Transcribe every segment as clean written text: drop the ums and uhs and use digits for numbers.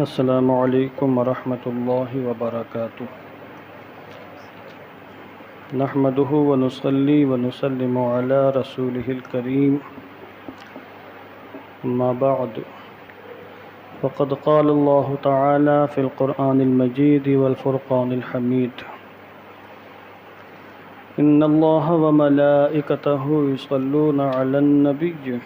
السلام علیکم ورحمۃ اللہ وبرکاتہ۔ نحمده ونصلي ونسلم على رسوله الكريم، اما بعد، فقد قال الله تعالى في القرآن المجيد والفرقان الحميد: إن الله وملائكته يصلون على النبي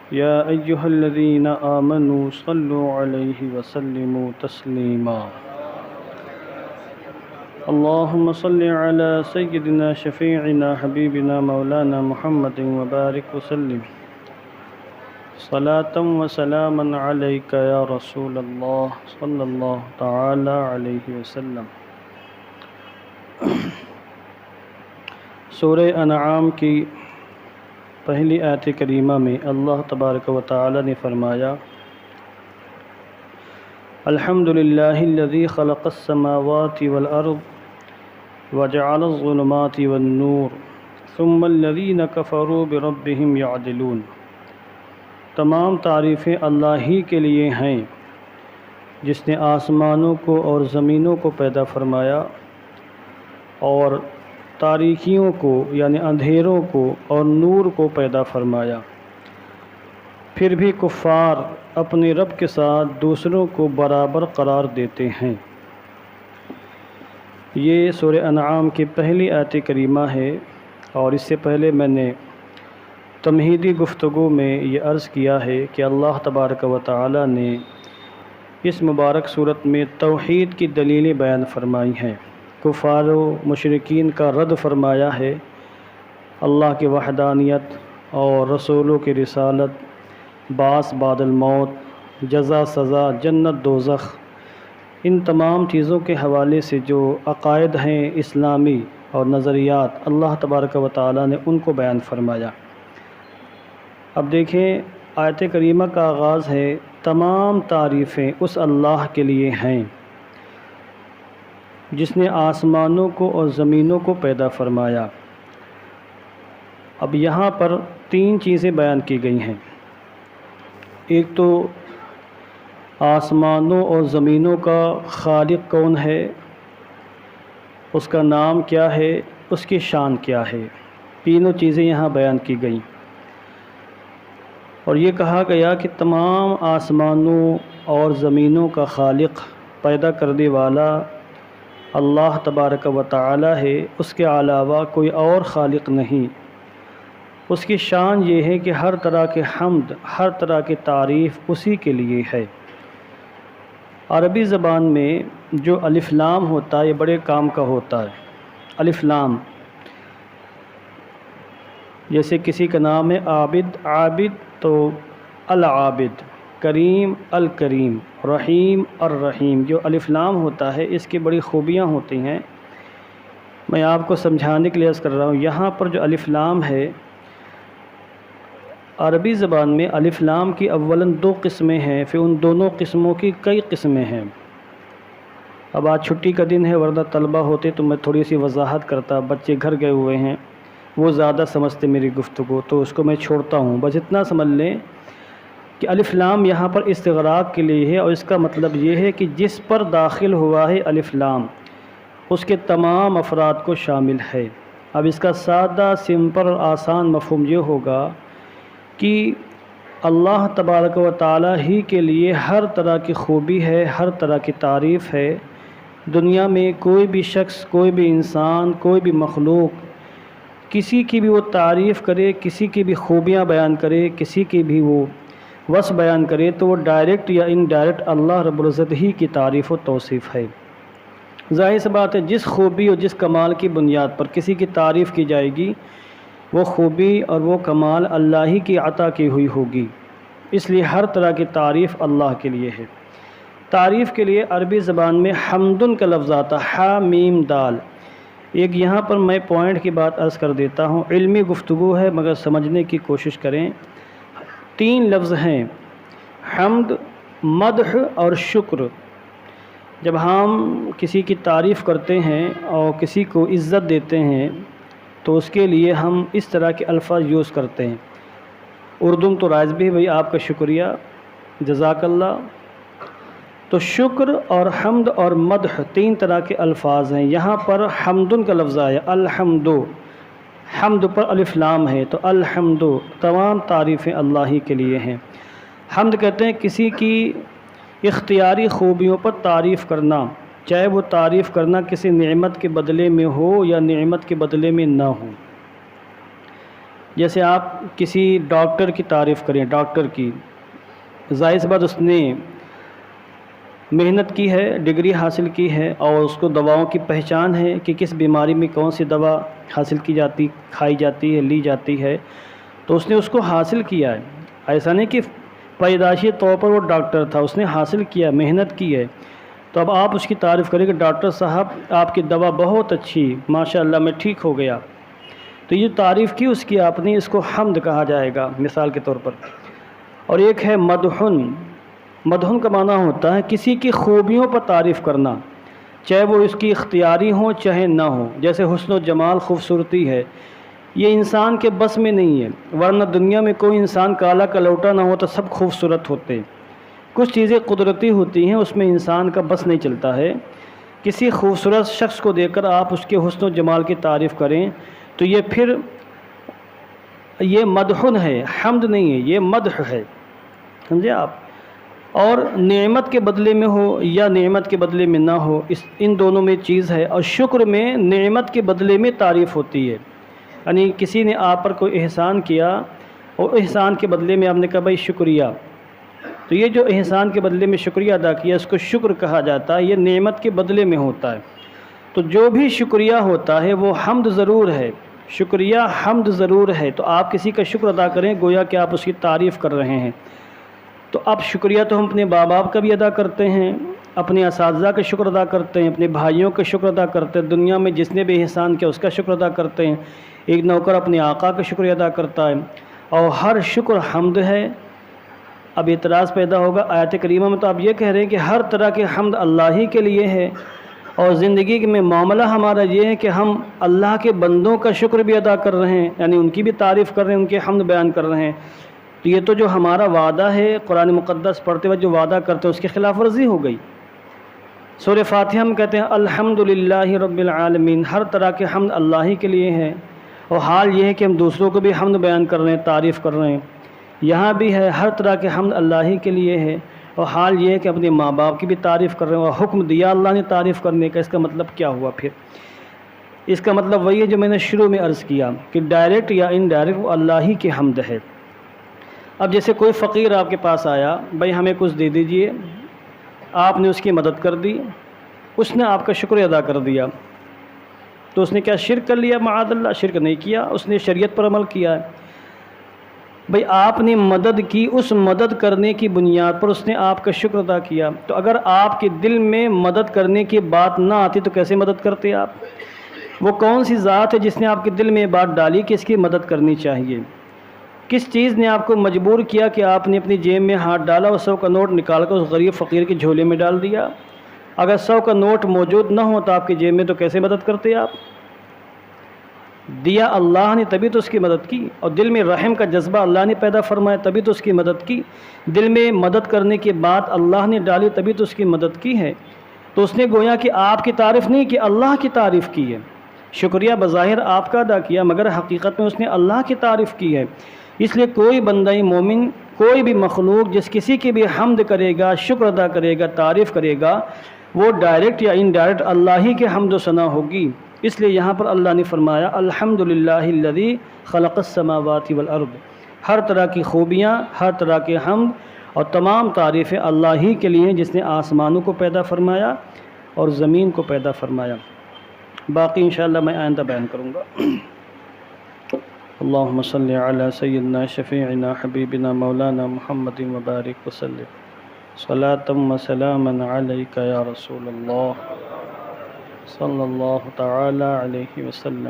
يا أيها الذين آمنوا صلوا عليه وسلموا تسليما۔ اللهم صل على سيدنا شفيعنا حبيبنا مولانا محمد وبارك وسلم صلاة وسلاما عليك يا رسول الله صلى الله تعالى عليه وسلم۔ سورہ انعام کی پہلی آیت کریمہ میں اللہ تبارک و تعالی نے فرمایا: الحمد للہ الذی خلق السماوات والارض وجعل الظلمات والنور ثم الذین کفروا بربہم یعدلون۔ تمام تعریفیں اللہ ہی کے لیے ہیں جس نے آسمانوں کو اور زمینوں کو پیدا فرمایا اور تاریکیوں کو یعنی اندھیروں کو اور نور کو پیدا فرمایا، پھر بھی کفار اپنے رب کے ساتھ دوسروں کو برابر قرار دیتے ہیں۔ یہ سورہ انعام کی پہلی آیت کریمہ ہے، اور اس سے پہلے میں نے تمہیدی گفتگو میں یہ عرض کیا ہے کہ اللہ تبارک و تعالی نے اس مبارک صورت میں توحید کی دلیلیں بیان فرمائی ہیں، کفار و مشرکین کا رد فرمایا ہے، اللہ کی وحدانیت اور رسولوں کی رسالت، بعث بعد الموت، جزا سزا، جنت دوزخ، ان تمام چیزوں کے حوالے سے جو عقائد ہیں اسلامی اور نظریات، اللہ تبارک و تعالی نے ان کو بیان فرمایا۔ اب دیکھیں، آیت کریمہ کا آغاز ہے: تمام تعریفیں اس اللہ کے لیے ہیں جس نے آسمانوں کو اور زمینوں کو پیدا فرمایا۔ اب یہاں پر تین چیزیں بیان کی گئی ہیں۔ ایک تو آسمانوں اور زمینوں کا خالق کون ہے، اس کا نام کیا ہے، اس کی شان کیا ہے، تینوں چیزیں یہاں بیان کی گئیں، اور یہ کہا گیا کہ تمام آسمانوں اور زمینوں کا خالق، پیدا کرنے والا اللہ تبارک و تعالی ہے، اس کے علاوہ کوئی اور خالق نہیں۔ اس کی شان یہ ہے کہ ہر طرح کے حمد، ہر طرح کی تعریف اسی کے لیے ہے۔ عربی زبان میں جو الف لام ہوتا ہے یہ بڑے کام کا ہوتا ہے۔ الف لام، جیسے کسی کا نام ہے عابد، عابد تو العابد، کریم الکریم، رحیم الرحیم، جو الف لام ہوتا ہے اس کی بڑی خوبیاں ہوتی ہیں۔ میں آپ کو سمجھانے کے لیے عرض کر رہا ہوں، یہاں پر جو الف لام ہے، عربی زبان میں الف لام کی اولاً دو قسمیں ہیں، پھر ان دونوں قسموں کی کئی قسمیں ہیں۔ اب آج چھٹی کا دن ہے، ورنہ طلبہ ہوتے تو میں تھوڑی سی وضاحت کرتا، بچے گھر گئے ہوئے ہیں، وہ زیادہ سمجھتے میری گفتگو، تو اس کو میں چھوڑتا ہوں۔ بس اتنا سمجھ لیں کہ الف لام یہاں پر استغراق کے لیے ہے، اور اس کا مطلب یہ ہے کہ جس پر داخل ہوا ہے الف لام اس کے تمام افراد کو شامل ہے۔ اب اس کا سادہ، سمپل اور آسان مفہوم یہ ہوگا کہ اللہ تبارک و تعالی ہی کے لیے ہر طرح کی خوبی ہے، ہر طرح کی تعریف ہے۔ دنیا میں کوئی بھی شخص، کوئی بھی انسان، کوئی بھی مخلوق کسی کی بھی وہ تعریف کرے، کسی کی بھی خوبیاں بیان کرے، کسی کی بھی وہ وصف بیان کرے، تو وہ ڈائریکٹ یا انڈائریکٹ اللہ رب العزت ہی کی تعریف و توصیف ہے۔ ظاہر سی بات ہے، جس خوبی اور جس کمال کی بنیاد پر کسی کی تعریف کی جائے گی، وہ خوبی اور وہ کمال اللہ ہی کی عطا کی ہوئی ہوگی، اس لیے ہر طرح کی تعریف اللہ کے لیے ہے۔ تعریف کے لیے عربی زبان میں حمدن کا لفظ آتا، حا میم دال۔ ایک یہاں پر میں پوائنٹ کی بات عرض کر دیتا ہوں، علمی گفتگو ہے مگر سمجھنے کی کوشش کریں۔ تین لفظ ہیں، حمد، مدح اور شکر۔ جب ہم کسی کی تعریف کرتے ہیں اور کسی کو عزت دیتے ہیں تو اس کے لیے ہم اس طرح کے الفاظ یوز کرتے ہیں۔ اردو تو رائج بھی بھائی آپ کا شکریہ، جزاک اللہ، تو شکر اور حمد اور مدح تین طرح کے الفاظ ہیں. یہاں پر حمدن کا لفظ آیا، الحمد، حمد پر الف لام ہے، تو الحمد تمام تعریفیں اللہ ہی کے لیے ہیں. حمد کہتے ہیں کسی کی اختیاری خوبیوں پر تعریف کرنا، چاہے وہ تعریف کرنا کسی نعمت کے بدلے میں ہو یا نعمت کے بدلے میں نہ ہو. جیسے آپ کسی ڈاکٹر کی تعریف کریں، ڈاکٹر کی، ظاہر سی بات اس نے محنت کی ہے، ڈگری حاصل کی ہے، اور اس کو دواؤں کی پہچان ہے کہ کس بیماری میں کون سی دوا حاصل کی جاتی، کھائی جاتی ہے، لی جاتی ہے، تو اس نے اس کو حاصل کیا ہے. ایسا نہیں کہ پیدائشی طور پر وہ ڈاکٹر تھا، اس نے حاصل کیا، محنت کی ہے. تو اب آپ اس کی تعریف کریں کہ ڈاکٹر صاحب آپ کی دوا بہت اچھی، ماشاء اللہ میں ٹھیک ہو گیا، تو یہ تعریف کی اس کی آپ نے، اس کو حمد کہا جائے گا مثال کے طور پر. اور ایک ہے مدحن. مدحن کا معنی ہوتا ہے کسی کی خوبیوں پر تعریف کرنا، چاہے وہ اس کی اختیاری ہوں چاہے نہ ہو. جیسے حسن و جمال، خوبصورتی ہے، یہ انسان کے بس میں نہیں ہے، ورنہ دنیا میں کوئی انسان کالا کلوٹا نہ ہو تو سب خوبصورت ہوتے. کچھ چیزیں قدرتی ہوتی ہیں، اس میں انسان کا بس نہیں چلتا ہے. کسی خوبصورت شخص کو دیکھ کر آپ اس کے حسن و جمال کی تعریف کریں تو یہ پھر یہ مدحن ہے، حمد نہیں ہے، یہ مدح ہے. سمجھے آپ؟ اور نعمت کے بدلے میں ہو یا نعمت کے بدلے میں نہ ہو، ان دونوں میں چیز ہے. اور شکر میں نعمت کے بدلے میں تعریف ہوتی ہے، یعنی کسی نے آپ پر کوئی احسان کیا اور احسان کے بدلے میں آپ نے کہا بھائی شکریہ، تو یہ جو احسان کے بدلے میں شکریہ ادا کیا اس کو شکر کہا جاتا ہے. یہ نعمت کے بدلے میں ہوتا ہے. تو جو بھی شکریہ ہوتا ہے وہ حمد ضرور ہے، شکریہ حمد ضرور ہے. تو آپ کسی کا شکر ادا کریں گویا کہ آپ اس کی تعریف کر رہے ہیں. تو اب شکریہ تو ہم اپنے ماں باپ کا بھی ادا کرتے ہیں، اپنے اساتذہ کا شکر ادا کرتے ہیں، اپنے بھائیوں کا شکر ادا کرتے ہیں، دنیا میں جس نے بھی احسان کیا اس کا شکر ادا کرتے ہیں. ایک نوکر اپنے آقا کا شکریہ ادا کرتا ہے، اور ہر شکر حمد ہے. اب اعتراض پیدا ہوگا آیت کریمہ میں تو آپ یہ کہہ رہے ہیں کہ ہر طرح کے حمد اللہ ہی کے لیے ہے، اور زندگی میں معاملہ ہمارا یہ ہے کہ ہم اللہ کے بندوں کا شکر بھی ادا کر رہے ہیں، یعنی ان کی بھی تعریف کر رہے ہیں، ان کے حمد بیان کر رہے ہیں. تو یہ تو جو ہمارا وعدہ ہے قرآن مقدس پڑھتے ہوئے جو وعدہ کرتے ہیں اس کی خلاف ورزی ہو گئی. سورہ فاتحہ میں کہتے ہیں الحمدللہ رب العالمین، ہر طرح کے حمد اللہ ہی کے لیے ہے. اور حال یہ ہے کہ ہم دوسروں کو بھی حمد بیان کر رہے ہیں، تعریف کر رہے ہیں. یہاں بھی ہے ہر طرح کے حمد اللہ ہی کے لیے ہے، اور حال یہ ہے کہ اپنے ماں باپ کی بھی تعریف کر رہے ہیں. اور حکم دیا اللہ نے تعریف کرنے کا، اس کا مطلب کیا ہوا پھر؟ اس کا مطلب وہی ہے جو میں نے شروع میں عرض کیا کہ ڈائریکٹ یا انڈائریکٹ وہ اللہ ہی کی حمد ہے. اب جیسے کوئی فقیر آپ کے پاس آیا، بھائی ہمیں کچھ دے دیجئے، آپ نے اس کی مدد کر دی، اس نے آپ کا شکر ادا کر دیا، تو اس نے کیا شرک کر لیا؟ معاذ اللہ، شرک نہیں کیا، اس نے شریعت پر عمل کیا ہے. بھئی آپ نے مدد کی، اس مدد کرنے کی بنیاد پر اس نے آپ کا شکر ادا کیا. تو اگر آپ کے دل میں مدد کرنے کی بات نہ آتی تو کیسے مدد کرتے آپ؟ وہ کون سی ذات ہے جس نے آپ کے دل میں یہ بات ڈالی کہ اس کی مدد کرنی چاہیے؟ کس چیز نے آپ کو مجبور کیا کہ آپ نے اپنی جیب میں ہاتھ ڈالا اور 100 کا نوٹ نکال کر اس غریب فقیر کے جھولے میں ڈال دیا؟ اگر 100 کا نوٹ موجود نہ ہوتا آپ کی جیب میں تو کیسے مدد کرتے آپ؟ دیا اللہ نے تبھی تو اس کی مدد کی، اور دل میں رحم کا جذبہ اللہ نے پیدا فرمایا تبھی تو اس کی مدد کی. دل میں مدد کرنے کی بات اللہ نے ڈالی تبھی تو اس کی مدد کی ہے. تو اس نے گویا کہ آپ کی تعریف نہیں کی، اللہ کی تعریف کی ہے. شکریہ بظاہر آپ کا ادا کیا مگر حقیقت میں اس نے اللہ کی تعریف کی ہے. اس لیے کوئی بندہ مومن، کوئی بھی مخلوق جس کسی کی بھی حمد کرے گا، شکر ادا کرے گا، تعریف کرے گا، وہ ڈائریکٹ یا انڈائریکٹ اللہ ہی کے حمد و ثنا ہوگی. اس لیے یہاں پر اللہ نے فرمایا الحمدللہ الذی خلق السماوات والارض، ہر طرح کی خوبیاں، ہر طرح کے حمد اور تمام تعریفیں اللہ ہی کے لیے جس نے آسمانوں کو پیدا فرمایا اور زمین کو پیدا فرمایا. باقی انشاءاللہ میں آئندہ بیان کروں گا. اللہم صلی علی سیدنا شفیعنا حبیبنا مولانا محمد وبارک وسلم صلاۃ و سلاما علیک یا رسول اللہ صلی اللہ تعالی علیہ وسلم.